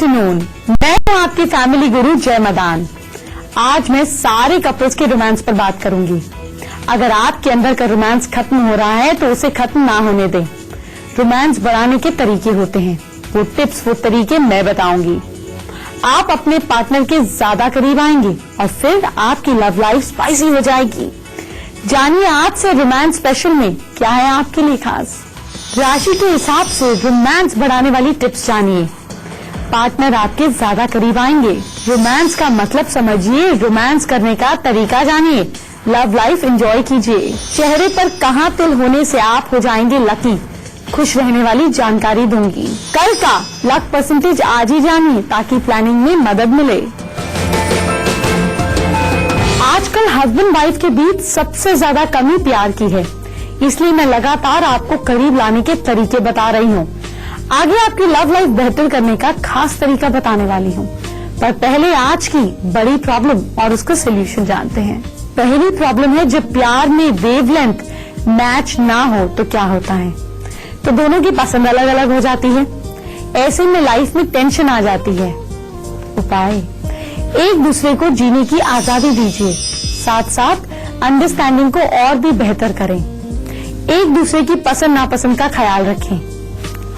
Afternoon, मैं हूं आपकी फैमिली गुरु जय मदान। आज मैं सारे कपल्स के रोमांस पर बात करूंगी। अगर आपके अंदर का रोमांस खत्म हो रहा है तो उसे खत्म ना होने दें। रोमांस बढ़ाने के तरीके होते हैं, वो टिप्स, वो तरीके मैं बताऊंगी। आप अपने पार्टनर के ज्यादा करीब आएंगे और फिर आपकी लव लाइफ स्पाइसी हो जाएगी। जानिए आज से रोमांस स्पेशल में क्या है आपके लिए खास। राशि के हिसाब से रोमांस बढ़ाने वाली टिप्स जानिए। पार्टनर आपके ज्यादा करीब आएंगे, रोमांस का मतलब समझिए, रोमांस करने का तरीका जानिए, लव लाइफ एंजॉय कीजिए। चेहरे पर कहाँ तिल होने से आप हो जाएंगे लकी, खुश रहने वाली जानकारी दूंगी। कल का लक परसेंटेज आज ही जानिए ताकि प्लानिंग में मदद मिले। आजकल हस्बैंड वाइफ के बीच सबसे ज्यादा कमी प्यार की है, इसलिए मैं लगातार आपको करीब लाने के तरीके बता रही हूँ। आगे आपकी लव लाइफ बेहतर करने का खास तरीका बताने वाली हूँ, पर पहले आज की बड़ी प्रॉब्लम और उसका सोल्यूशन जानते हैं। पहली प्रॉब्लम है जब प्यार में वेवलेंथ मैच ना हो तो क्या होता है, तो दोनों की पसंद अलग अलग हो जाती है। ऐसे में लाइफ में टेंशन आ जाती है। उपाय, एक दूसरे को जीने की आजादी दीजिए, साथ साथ अंडरस्टैंडिंग को और भी बेहतर करें। एक दूसरे की पसंद नापसंद का ख्याल रखें।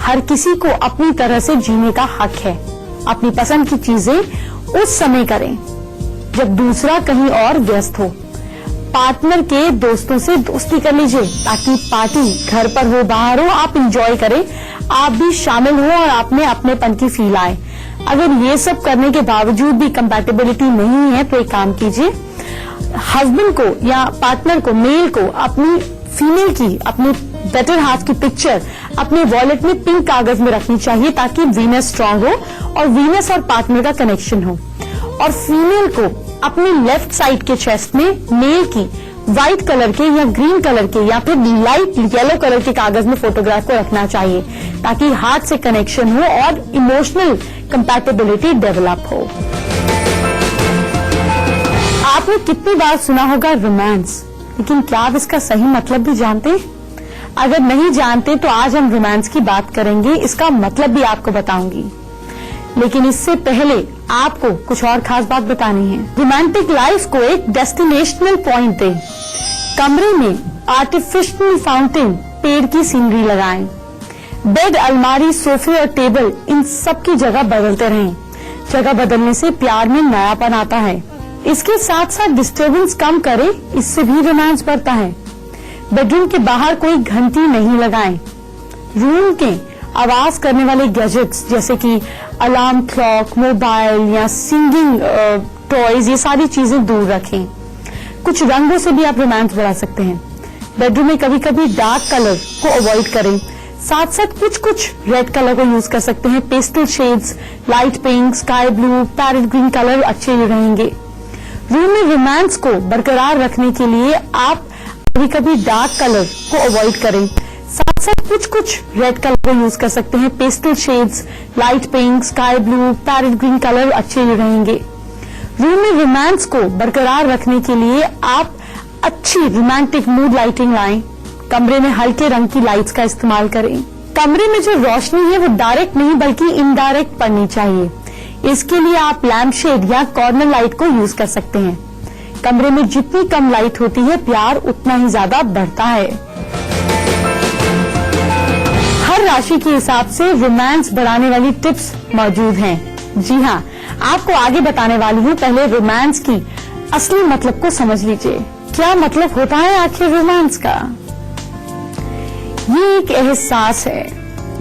हर किसी को अपनी तरह से जीने का हक है। अपनी पसंद की चीजें उस समय करें जब दूसरा कहीं और व्यस्त हो। पार्टनर के दोस्तों से दोस्ती कर लीजिए ताकि पार्टी घर पर हो बाहर हो आप एंजॉय करें, आप भी शामिल हो और आप में अपनेपन की फील आए। अगर ये सब करने के बावजूद भी कंपैटिबिलिटी नहीं है तो एक काम कीजिए, हस्बैंड को या पार्टनर को, मेल को अपनी फीमेल की, अपनी बेटर हाफ की पिक्चर अपने वॉलेट में पिंक कागज में रखनी चाहिए ताकि वीनस स्ट्रांग हो और वीनस और पार्टनर का कनेक्शन हो। और फीमेल को अपनी लेफ्ट साइड के चेस्ट में मेल की व्हाइट कलर के या ग्रीन कलर के या फिर लाइट येलो कलर के कागज में फोटोग्राफ को रखना चाहिए ताकि हार्ट से कनेक्शन हो और इमोशनल कंपैटिबिलिटी डेवलप हो। आपने कितनी बार सुना होगा रोमांस, लेकिन क्या आप इसका सही मतलब भी जानते हैं? अगर नहीं जानते तो आज हम रोमांस की बात करेंगे, इसका मतलब भी आपको बताऊंगी। लेकिन इससे पहले आपको कुछ और खास बात बतानी है। रोमांटिक लाइफ को एक डेस्टिनेशनल पॉइंट दें। कमरे में आर्टिफिशियल फाउंटेन, पेड़ की सीनरी लगाएं। बेड, अलमारी, सोफे और टेबल, इन सब की जगह बदलते रहें। जगह बदलने से प्यार में नयापन आता है। इसके साथ साथ डिस्टर्बेंस कम करें, इससे भी रोमांस बढ़ता है। बेडरूम के बाहर कोई घंटी नहीं लगाएं। रूम के आवाज करने वाले गैजेट्स जैसे कि अलार्म क्लॉक, मोबाइल या सिंगिंग टॉयज, ये सारी चीजें दूर रखें। कुछ रंगों से भी आप रोमांस बढ़ा सकते हैं। बेडरूम में कभी कभी डार्क कलर को अवॉइड करें, साथ साथ कुछ रेड कलर को यूज कर सकते हैं। Pastel shades, light pink, sky blue, parrot green colour अच्छे रहेंगे। रूम में रोमांस को बरकरार रखने के लिए आप कभी कभी डार्क कलर को अवॉइड करें, साथ साथ कुछ रेड कलर को यूज कर सकते हैं। Pastel shades, light pink, sky blue, parrot green colour अच्छे रहेंगे। रूम में रोमांस को बरकरार रखने के लिए आप अच्छी रोमांटिक मूड लाइटिंग लाएं। कमरे में हल्के रंग की लाइट्स का इस्तेमाल करें। कमरे में जो रोशनी है वो डायरेक्ट नहीं बल्कि इनडायरेक्ट पड़नी चाहिए। इसके लिए आप लैम्प शेड या कॉर्नर लाइट को यूज कर सकते हैं। कमरे में जितनी कम लाइट होती है प्यार उतना ही ज्यादा बढ़ता है। हर राशि के हिसाब से रोमांस बढ़ाने वाली टिप्स मौजूद हैं। जी हाँ, आपको आगे बताने वाली हूँ। पहले रोमांस की असली मतलब को समझ लीजिए। क्या मतलब होता है आखिर रोमांस का? ये एक एहसास है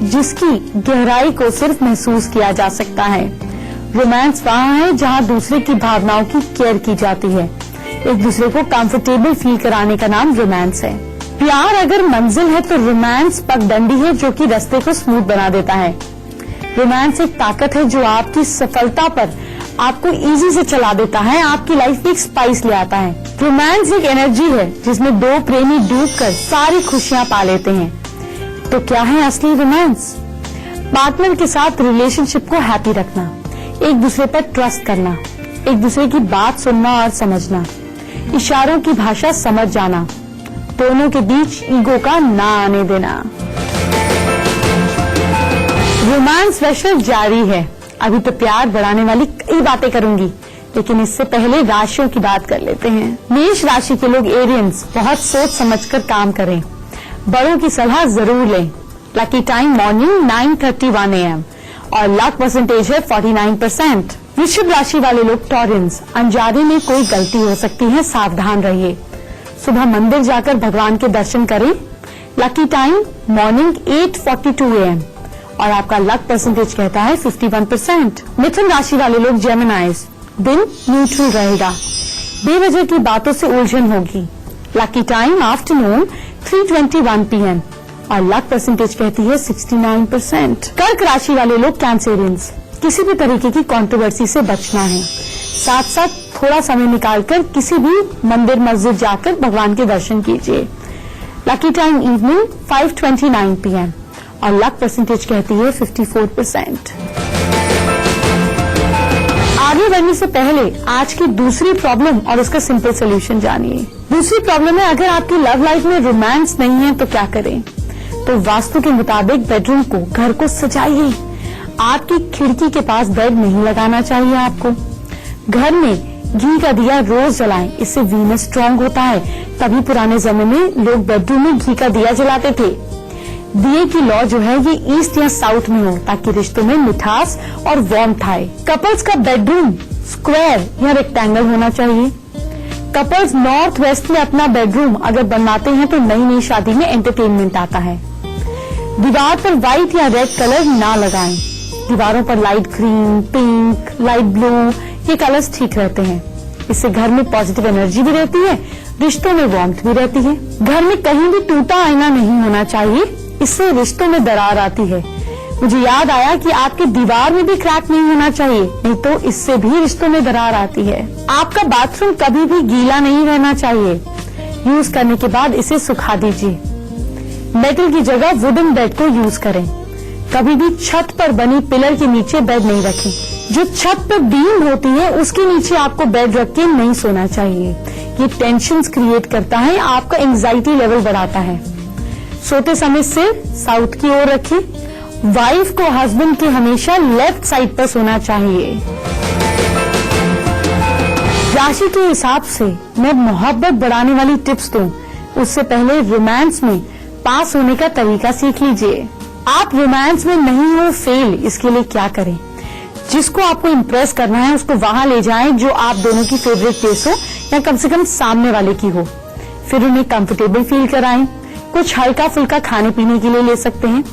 जिसकी गहराई को सिर्फ महसूस किया जा सकता है। रोमांस वहाँ है जहाँ दूसरे की भावनाओं की केयर की जाती है। एक दूसरे को कंफर्टेबल फील कराने का नाम रोमांस है। प्यार अगर मंजिल है तो रोमांस पगडंडी है जो कि रास्ते को स्मूथ बना देता है। रोमांस एक ताकत है जो आपकी सफलता पर आपको इजी से चला देता है, आपकी लाइफ में एक स्पाइस ले आता है। रोमांस एक एनर्जी है जिसमें दो प्रेमी डूबकर सारी खुशियां पा लेते हैं। तो क्या है असली रोमांस? पार्टनर के साथ रिलेशनशिप को हैप्पी रखना, एक दूसरे पर ट्रस्ट करना, एक दूसरे की बात सुनना और समझना, इशारों की भाषा समझ जाना, दोनों के बीच ईगो का ना आने देना। रोमांस स्पेशल जारी है। अभी तो प्यार बढ़ाने वाली कई बातें करूंगी, लेकिन इससे पहले राशियों की बात कर लेते हैं। मेष राशि के लोग एरियंस बहुत सोच समझकर काम करें, बड़ों की सलाह जरूर लें। लकी टाइम मॉर्निंग 9:31 AM और लक परसेंटेज है 49%। वृषभ राशि वाले लोग टॉरेंस, अनजाने में कोई गलती हो सकती है, सावधान रहिए। सुबह मंदिर जाकर भगवान के दर्शन करें। लकी टाइम मॉर्निंग 8:42 AM और आपका लक परसेंटेज कहता है 51%। मिथुन राशि वाले लोग जेमिनाइज, दिन न्यूट्रल रहेगा, बेवजह की बातों से उलझन होगी। लकी टाइम आफ्टरनून 3:21 PM और लक परसेंटेज कहती है 69%। कर्क राशि वाले लोग कैंसेरियंस, किसी भी तरीके की कंट्रोवर्सी से बचना है। साथ साथ थोड़ा समय निकालकर किसी भी मंदिर मस्जिद जाकर भगवान के दर्शन कीजिए। लकी टाइम इवनिंग 5:29 PM और लक परसेंटेज कहती है 54%। आगे बढ़ने से पहले आज की दूसरी प्रॉब्लम और उसका सिंपल सोल्यूशन जानिए। दूसरी प्रॉब्लम है, अगर आपकी लव लाइफ में रोमांस नहीं है तो क्या करें? तो वास्तु के मुताबिक बेडरूम को, घर को सजाइए। आपकी खिड़की के पास बेड नहीं लगाना चाहिए आपको। घर में घी का दिया रोज जलाएं, इससे वीनस स्ट्रांग होता है। तभी पुराने समय में लोग बेडरूम में घी का दिया जलाते थे। दिए की लौ जो है ये ईस्ट या साउथ में हो, ताकि रिश्तों में मिठास और वार्मथ आए। कपल्स का बेडरूम स्क्वायर या रेक्टेंगल होना चाहिए। कपल्स नॉर्थ वेस्ट में अपना बेडरूम अगर बनवाते हैं तो नई नई शादी में एंटरटेनमेंट आता है। दीवार पर व्हाइट या रेड कलर ना लगाएं। दीवारों पर light green, pink, light blue ये कलर्स ठीक रहते हैं। इससे घर में पॉजिटिव एनर्जी भी रहती है, रिश्तों में वार्मथ भी रहती है। घर में कहीं भी टूटा आईना नहीं होना चाहिए, इससे रिश्तों में दरार आती है। मुझे याद आया कि आपके दीवार में भी क्रैक नहीं होना चाहिए, नहीं तो इससे भी रिश्तों में दरार आती है। आपका बाथरूम कभी भी गीला नहीं रहना चाहिए। यूज करने के बाद इसे सुखा दीजिए। मेटल की जगह वुडन बेड को यूज करें। कभी भी छत पर बनी पिलर के नीचे बेड नहीं रखें। जो छत पर बीम होती है उसके नीचे आपको बेड रख के नहीं सोना चाहिए। ये टेंशन्स क्रिएट करता है, आपका एंजाइटी लेवल बढ़ाता है। सोते समय सिर साउथ की ओर रखें। वाइफ को हस्बैंड के हमेशा लेफ्ट साइड पर सोना चाहिए। राशि के हिसाब से मैं मोहब्बत बढ़ाने वाली टिप्स दूं, उससे पहले रोमांस में पास होने का तरीका सीख लीजिए। आप रोमांस में नहीं हो फेल, इसके लिए क्या करें? जिसको आपको इम्प्रेस करना है उसको वहां ले जाएं जो आप दोनों की फेवरेट प्लेस हो या कम से कम सामने वाले की हो। फिर उन्हें कंफर्टेबल फील कराएं। कुछ हल्का फुल्का खाने पीने के लिए ले सकते हैं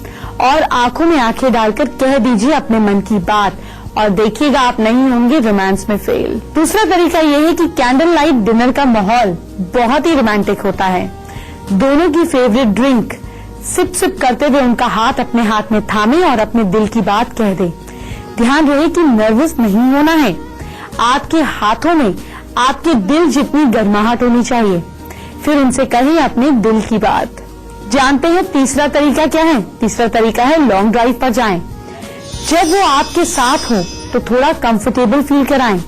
और आंखों में आंखें डालकर कह दीजिए अपने मन की बात और देखिएगा आप नहीं होंगे रोमांस में फेल। दूसरा तरीका यह है कि कैंडल लाइट डिनर का माहौल बहुत ही रोमांटिक होता है। दोनों की फेवरेट ड्रिंक सिप सिप करते हुए उनका हाथ अपने हाथ में थामे और अपने दिल की बात कह दे। ध्यान रहे कि नर्वस नहीं होना है। आपके हाथों में आपके दिल जितनी गर्माहट होनी चाहिए। फिर उनसे कहिए अपने दिल की बात। जानते हैं तीसरा तरीका क्या है? तीसरा तरीका है लॉन्ग ड्राइव पर जाएं। जब वो आपके साथ हो तो थोड़ा कंफर्टेबल फील कराएं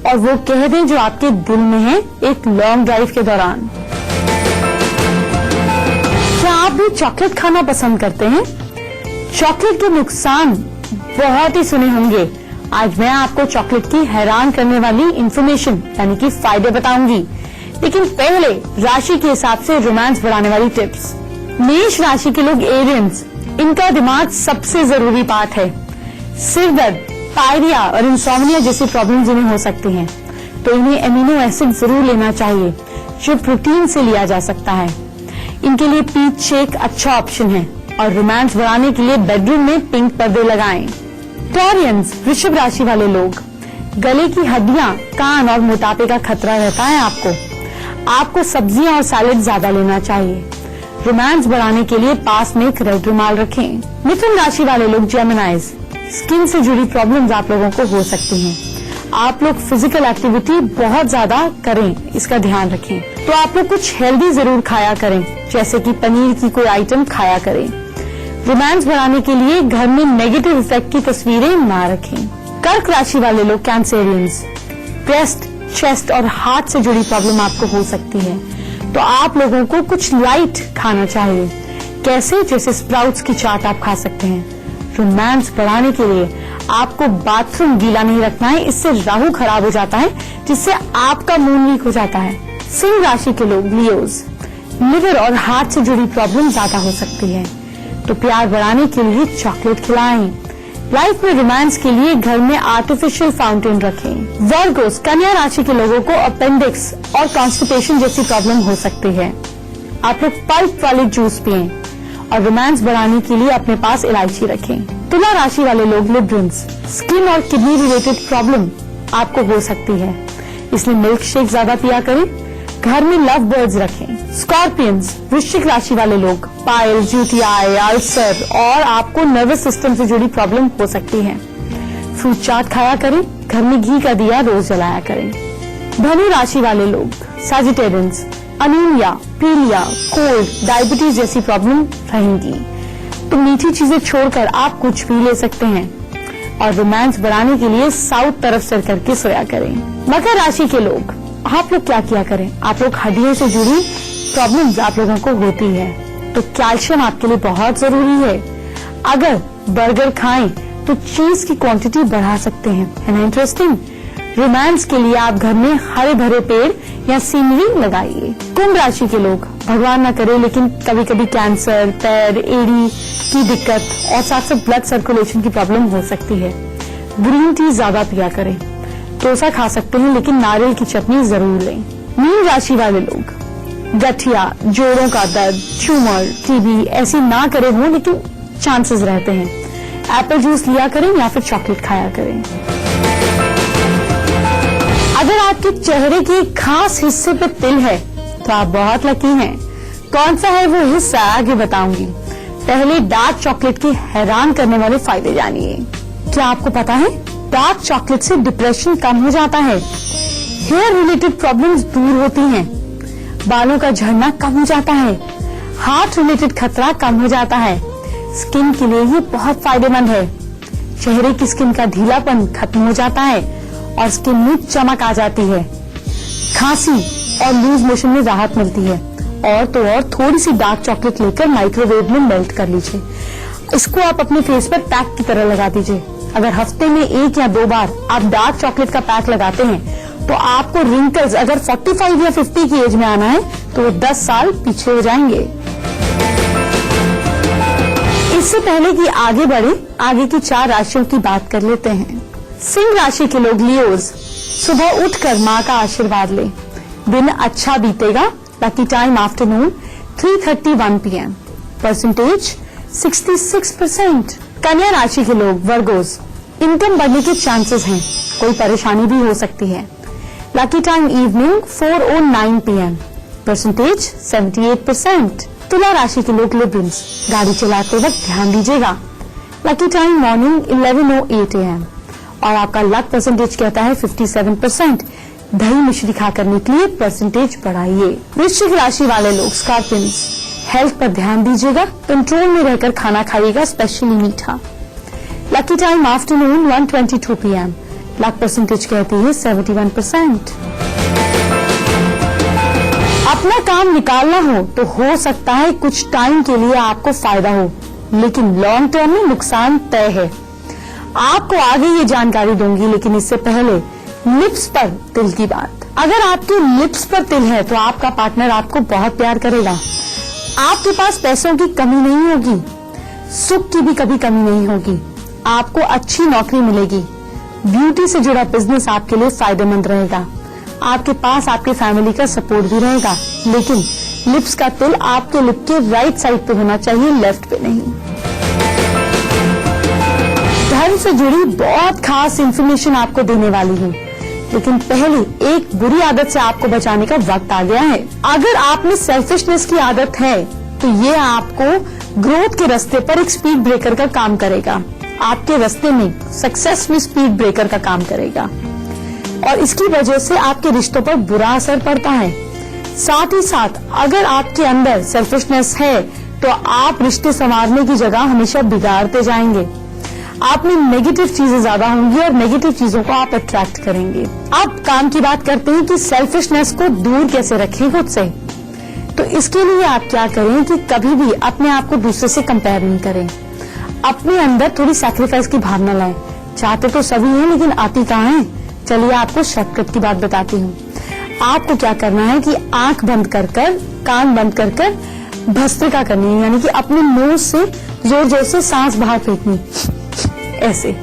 और वो कह दें जो आपके दिल में है एक लॉन्ग ड्राइव के दौरान। क्या आप भी चॉकलेट खाना पसंद करते हैं? चॉकलेट के नुकसान बहुत ही सुने होंगे। आज मैं आपको चॉकलेट की हैरान करने वाली इंफॉर्मेशन यानी कि फायदे बताऊंगी। लेकिन पहले राशि के हिसाब से रोमांस बढ़ाने वाली टिप्स। मेष राशि के लोग एरियंस, इनका दिमाग सबसे जरूरी पार्ट है। सिर दर्द, पायरिया और इंसोम्निया जैसी प्रॉब्लम्स इन्हें हो सकती हैं, तो इन्हें एमिनो एसिड जरूर लेना चाहिए जो प्रोटीन से लिया जा सकता है। इनके लिए पीच शेक अच्छा ऑप्शन है और रोमांस बढ़ाने के लिए बेडरूम में पिंक पर्दे लगाएं। टॉरियंस, वृषभ राशि वाले लोग, गले की हड्डियां, कान और मोटापे का खतरा रहता है आपको सब्जियां और सैलेड ज्यादा लेना चाहिए। रोमांस बढ़ाने के लिए पास में एक रेड रुमाल रखें। मिथुन राशि वाले लोग जेमिनाइज, स्किन से जुड़ी प्रॉब्लम्स आप लोगों को हो सकती हैं। आप लोग फिजिकल एक्टिविटी बहुत ज्यादा करें, इसका ध्यान रखें। तो आप लोग कुछ हेल्दी जरूर खाया करें, जैसे कि पनीर की कोई आइटम खाया करें। रोमांस बढ़ाने के लिए घर में नेगेटिव इफेक्ट की तस्वीरें ना रखें। कर्क राशि वाले लोग कैंसेरियंस, ब्रेस्ट, चेस्ट और हार्ट से जुड़ी प्रॉब्लम आपको हो सकती है, तो आप लोगों को कुछ लाइट खाना चाहिए। कैसे? जैसे स्प्राउट्स की चाट आप खा सकते हैं। रोमांस बढ़ाने के लिए आपको बाथरूम गीला नहीं रखना है, इससे राहु खराब हो जाता है, जिससे आपका मूड वीक हो जाता है। सिंह राशि के लोग लियोज, लिवर और हार्ट से जुड़ी प्रॉब्लम ज्यादा हो सकती है, तो प्यार बढ़ाने के लिए चॉकलेट खिलाएं। लाइफ में रोमांस के लिए घर में आर्टिफिशियल फाउंटेन रखें। वर्गोस, कन्या राशि के लोगों को अपेंडिक्स और कॉन्स्टिपेशन जैसी प्रॉब्लम हो सकती है। आप लोग पल्प वाले जूस पिएं और रोमांस बढ़ाने के लिए अपने पास इलायची रखें। तुला राशि वाले लोग लिब्रंस, स्किन और किडनी रिलेटेड प्रॉब्लम आपको हो सकती है, इसलिए मिल्क शेक ज्यादा पिया करें। घर में लव बर्ड्स रखें। स्कॉर्पियंस, वृश्चिक राशि वाले लोग पाइल्स, यूटीआई, अल्सर और आपको नर्वस सिस्टम से जुड़ी प्रॉब्लम हो सकती है। फ्रूट चाट खाया करें। घर में घी का दिया रोज जलाया करें। धनु राशि वाले लोग सजिटेरियंस, अनीमिया, पीलिया, कोल्ड, डायबिटीज जैसी प्रॉब्लम रहेंगी, तो मीठी चीजें छोड़कर आप कुछ भी ले सकते हैं। और रोमांस बढ़ाने के लिए साउथ तरफ सर करके सोया करें। मकर राशि के लोग, आप लोग क्या किया करें, आप लोग हड्डियों से जुड़ी प्रॉब्लम्स आप लोगों को होती है, तो कैल्शियम आपके लिए बहुत जरूरी है। अगर बर्गर खाएं तो चीज की क्वांटिटी बढ़ा सकते हैं। है ना इंटरेस्टिंग? रोमांस के लिए आप घर में हरे भरे पेड़ या सीनरी लगाइए। कुंभ राशि के लोग, भगवान न करे लेकिन कभी कभी कैंसर, पैर, एड़ी की दिक्कत और साथ साथ ब्लड सर्कुलेशन की प्रॉब्लम हो सकती है। ग्रीन टी ज्यादा पिया करें। डोसा खा सकते हैं लेकिन नारियल की चटनी जरूर लें। मीन राशि वाले लोग, गठिया, जोड़ों का दर्द, ट्यूमर, टीबी ऐसी ना करे हो लेकिन चांसेस रहते हैं। एप्पल जूस लिया करें या फिर चॉकलेट खाया करें। अगर आपके चेहरे के खास हिस्से पे तिल है तो आप बहुत लकी हैं। कौन सा है वो हिस्सा आगे बताऊंगी। पहले डार्क चॉकलेट के हैरान करने वाले फायदे जानिए। क्या आपको पता है डार्क चॉकलेट से डिप्रेशन कम हो जाता है, हेयर रिलेटेड प्रॉब्लम्स दूर होती हैं, बालों का झड़ना कम हो जाता है, हार्ट रिलेटेड खतरा कम हो जाता है, स्किन के लिए ये बहुत फायदेमंद है। चेहरे की स्किन का ढीलापन खत्म हो जाता है और स्किन में चमक आ जाती है। खांसी और लूज मोशन में राहत मिलती है। और तो और थोड़ी सी डार्क चॉकलेट लेकर माइक्रोवेव में मेल्ट कर लीजिए। इसको आप अपने फेस पर पैक की तरह लगा दीजिए। अगर हफ्ते में 1 या 2 बार आप डार्क चॉकलेट का पैक लगाते हैं तो आपको रिंकल्स अगर 45 या 50 की एज में आना है तो वो 10 साल पीछे हो जाएंगे। इससे पहले कि आगे बढ़े, आगे की 4 राशियों की बात कर लेते हैं। सिंह राशि के लोग लियोज, सुबह उठकर माँ का आशीर्वाद लें, दिन अच्छा बीतेगा। Lucky time afternoon 3:31 PM, percentage 66%। कन्या राशि के लोग वर्गोस, इनकम बढ़ने के चांसेस हैं, कोई परेशानी भी हो सकती है। Lucky time evening 4:09 PM, percentage 78%। तुला राशि के लोग लिब्रंस, गाड़ी चलाते वक्त ध्यान दीजिएगा। लकी टाइम मॉर्निंग 11:08 AM और आपका लक परसेंटेज कहता है 57%। दही मिश्री खाकर निकलिए, परसेंटेज बढ़ाइए। वृश्चिक राशि वाले लोग स्कॉर्पियंस, हेल्थ पर ध्यान दीजिएगा, कंट्रोल में रहकर खाना खाइएगा, स्पेशली मीठा। Lucky time afternoon 1:22 PM, luck percentage कहती है 71%। अपना काम निकालना हो तो हो सकता है कुछ टाइम के लिए आपको फायदा हो, लेकिन लॉन्ग टर्म में नुकसान तय है। आपको आगे ये जानकारी दूंगी, लेकिन इससे पहले लिप्स पर तिल की बात। अगर आपके लिप्स पर तिल है तो आपका पार्टनर आपको बहुत प्यार करेगा। आपके पास पैसों की कमी नहीं होगी, सुख की भी कभी कमी नहीं होगी। आपको अच्छी नौकरी मिलेगी। ब्यूटी से जुड़ा बिजनेस आपके लिए फायदेमंद रहेगा। आपके पास आपके फैमिली का सपोर्ट भी रहेगा, लेकिन लिप्स का तिल आपके लिप के राइट साइड पे होना चाहिए, लेफ्ट पे नहीं। धर्म से जुड़ी बहुत खास इंफॉर्मेशन आपको देने वाली हूँ, लेकिन पहले एक बुरी आदत से आपको बचाने का वक्त आ गया है। अगर आप में सेल्फिशनेस की आदत है तो ये आपको ग्रोथ के रास्ते पर एक स्पीड ब्रेकर का काम करेगा। आपके रास्ते में सक्सेस में स्पीड ब्रेकर का काम करेगा और इसकी वजह से आपके रिश्तों पर बुरा असर पड़ता है। साथ ही साथ अगर आपके अंदर सेल्फिशनेस है तो आप रिश्ते संवारने की जगह हमेशा बिगाड़ते जाएंगे। आप में नेगेटिव चीजें ज्यादा होंगी और नेगेटिव चीजों को आप अट्रैक्ट करेंगे। अब काम की बात करते हैं कि सेल्फिशनेस को दूर कैसे रखें खुद से। तो इसके लिए आप क्या करें कि कभी भी अपने आप को दूसरे से कंपेयर नहीं करें। अपने अंदर थोड़ी सैक्रिफाइस की भावना लाएं। चाहते तो सभी हैं लेकिन आती कहाँ है। चलिए आपको शॉर्टकट की बात बताती हूँ। आपको क्या करना है कि आंख बंद कर कर, कान बंद कर कर भस्त्रिका करनी है, यानी कि अपने नोज से जोर जोर से सांस बाहर फेंकनी, ऐसे।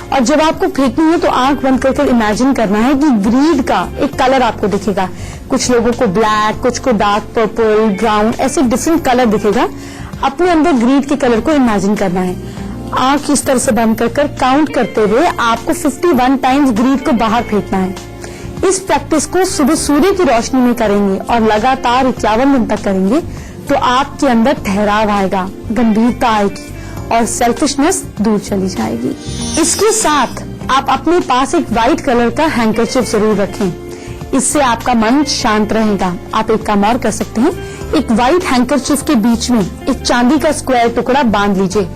और जब आपको फेंकनी है तो आंख बंद कर कर इमेजिन करना है कि ग्रीड का एक कलर आपको दिखेगा। कुछ लोगों को ब्लैक, कुछ को डार्क पर्पल, ब्राउन, ऐसे डिफरेंट कलर दिखेगा। अपने अंदर ग्रीड के कलर को इमेजिन करना है। आंख इस तरह से बंद कर कर काउंट करते हुए आपको 51 टाइम्स ग्रीड को बाहर फेंकना है। इस प्रैक्टिस को सुबह सूर्य की रोशनी में करेंगे और लगातार 51 दिन तक करेंगे तो आपके अंदर ठहराव आएगा, गंभीरता आएगी और सेल्फिशनेस दूर चली जाएगी। इसके साथ आप अपने पास एक व्हाइट कलर का हैंकरचिफ जरूर रखें, इससे आपका मन शांत रहेगा। आप एक काम और कर सकते हैं, एक व्हाइट हैंकरचिफ के बीच में एक चांदी का स्क्वायर टुकड़ा बांध लीजिए।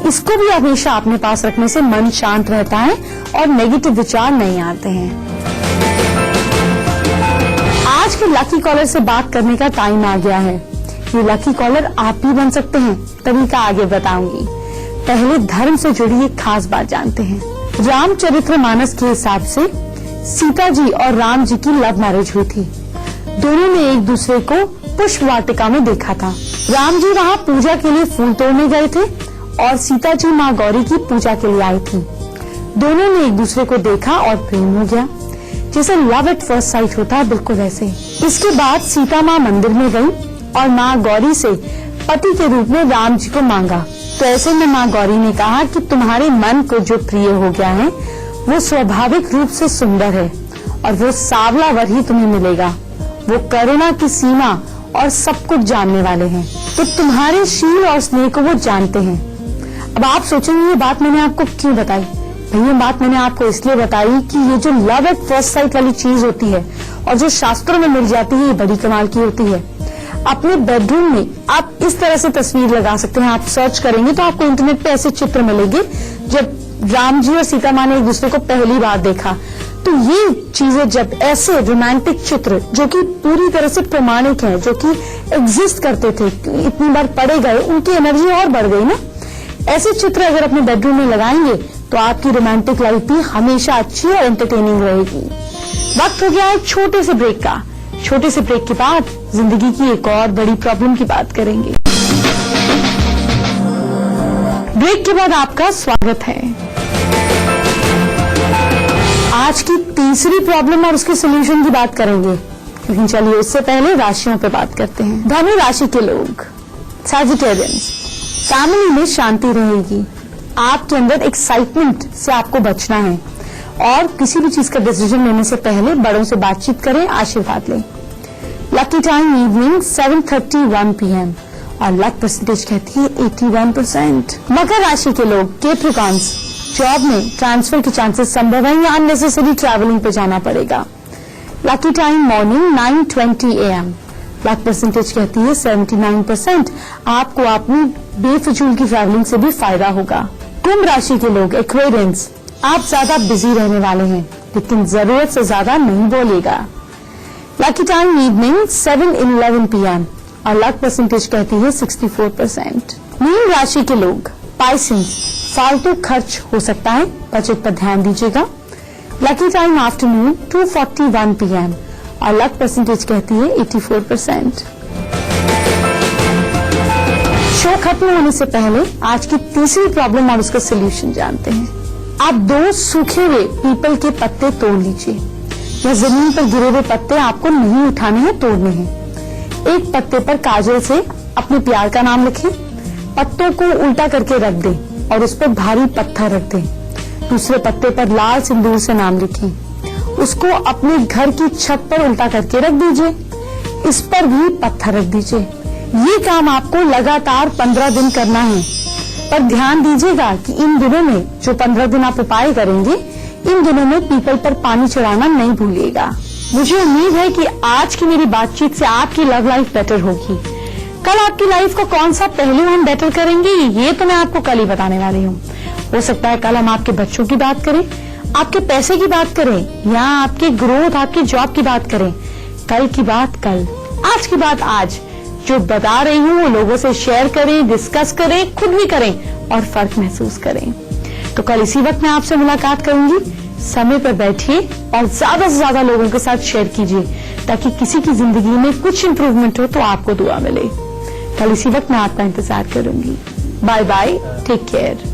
इसको भी हमेशा अपने पास रखने से मन शांत रहता है और नेगेटिव विचार नहीं आते हैं। आज के लकी कॉलर से बात करने का टाइम आ गया है। ये लकी कॉलर आप भी बन सकते हैं, तरीका आगे बताऊंगी। पहले धर्म से जुड़ी एक खास बात जानते हैं। रामचरितमानस के हिसाब से सीता जी और राम जी की लव मैरिज हुई थी। दोनों ने एक दूसरे को पुष्प वाटिका में देखा था। राम जी वहाँ पूजा के लिए फूल तोड़ने गए थे और सीता जी माँ गौरी की पूजा के लिए आई थी। दोनों ने एक दूसरे को देखा और प्रेम हो गया, जैसे लव एट फर्स्ट साइट होता है, बिल्कुल ऐसे। इसके बाद सीता माँ मंदिर में गई और माँ गौरी से पति के रूप में राम जी को मांगा। तो ऐसे में माँ गौरी ने कहा कि तुम्हारे मन को जो प्रिय हो गया है वो स्वाभाविक रूप से सुंदर है और वो सांवला वर ही तुम्हें मिलेगा। वो करुणा की सीमा और सब कुछ जानने वाले हैं, तो तुम्हारे शील और स्नेह को वो जानते हैं। अब आप सोचेंगे ये बात मैंने आपको क्यों बताई? भाई ये बात मैंने आपको इसलिए बताई कि ये जो लव एट फर्स्ट साइट वाली चीज होती है और जो शास्त्रों में मिल जाती है, ये बड़ी कमाल की होती है। अपने बेडरूम में आप इस तरह से तस्वीर लगा सकते हैं। आप सर्च करेंगे तो आपको इंटरनेट पे ऐसे चित्र मिलेंगे जब राम जी और सीता माँ ने एक दूसरे को पहली बार देखा। तो ये चीजें जब ऐसे रोमांटिक चित्र जो कि पूरी तरह से प्रमाणिक हैं, जो कि एग्जिस्ट करते थे, इतनी बार पढ़े गए, उनकी एनर्जी और बढ़ गई ना। ऐसे चित्र अगर अपने बेडरूम में लगाएंगे तो आपकी रोमांटिक लाइफ भी हमेशा अच्छी और एंटरटेनिंग रहेगी। वक्त हो गया है छोटे से ब्रेक का। छोटे से ब्रेक के बाद जिंदगी की एक और बड़ी प्रॉब्लम की बात करेंगे। ब्रेक के बाद आपका स्वागत है। आज की तीसरी प्रॉब्लम और उसके सोल्यूशन की बात करेंगे, लेकिन चलिए उससे पहले राशियों पे बात करते हैं। धनु राशि के लोग, सैजिटेरियंस, फैमिली में शांति रहेगी। आपके अंदर एक्साइटमेंट से आपको बचना है और किसी भी चीज का डिसीजन लेने से पहले बड़ों से बातचीत करें, आशीर्वाद लें। लकी टाइम इवनिंग 7:31 PM और लक परसेंटेज कहती है 81%। मकर राशि के लोग, कैप्रिकॉन्स, जॉब में ट्रांसफर के चांसेस संभव है या अननेसेसरी ट्रैवलिंग पे जाना पड़ेगा। Lucky time morning 9:20 AM। Luck percentage कहती है 79%। आपको अपनी बेफिजूल की ट्रैवलिंग से भी फायदा होगा। कुंभ राशि के लोग, एक्वेरियंस, आप ज्यादा बिजी रहने वाले हैं लेकिन जरूरत से ज्यादा नहीं बोलिएगा। लकी टाइम इवनिंग 7:11 PM और लक परसेंटेज कहती है 64%। मीन राशि के लोग, पाइसेंस, फालतू खर्च हो सकता है, बजट पर ध्यान दीजिएगा। लकी टाइम आफ्टरनून 2:41 PM और लक परसेंटेज कहती है 84%। शो खत्म होने से पहले आज की तीसरी प्रॉब्लम और उसका सोल्यूशन जानते हैं। आप 2 सूखे हुए पीपल के पत्ते तोड़ लीजिए या जमीन पर गिरे हुए पत्ते आपको नहीं उठाने हैं, तोड़ने हैं। एक पत्ते पर काजल से अपने प्यार का नाम लिखें, पत्तों को उल्टा करके रख दें और उस पर भारी पत्थर रख दें। दूसरे पत्ते पर लाल सिंदूर से नाम लिखें, उसको अपने घर की छत पर उल्टा करके रख दीजिए, इस पर भी पत्थर रख दीजिए। ये काम आपको लगातार 15 दिन करना है, पर ध्यान दीजिएगा कि इन दिनों में जो 15 दिन आप उपाय करेंगे, इन दिनों में पीपल पर पानी चढ़ाना नहीं भूलिएगा। मुझे उम्मीद है कि आज की मेरी बातचीत से आपकी लव लाइफ बेटर होगी। कल आपकी लाइफ को कौन सा पहलू हम बेटर करेंगे, ये तो मैं आपको कल ही बताने वाली हूँ। हो सकता है कल हम आपके बच्चों की बात करें, आपके पैसे की बात करें या आपके ग्रोथ, आपकी जॉब की बात करें। कल की बात कल, आज की बात आज। जो बता रही हूँ वो लोगों से शेयर करें, डिस्कस करें, खुद भी करें और फर्क महसूस करें। तो कल इसी वक्त मैं आपसे मुलाकात करूंगी। समय पर बैठिए और ज्यादा से ज्यादा लोगों के साथ शेयर कीजिए ताकि किसी की जिंदगी में कुछ इंप्रूवमेंट हो तो आपको दुआ मिले। कल इसी वक्त मैं आपका इंतजार करूंगी। Bye bye, take care.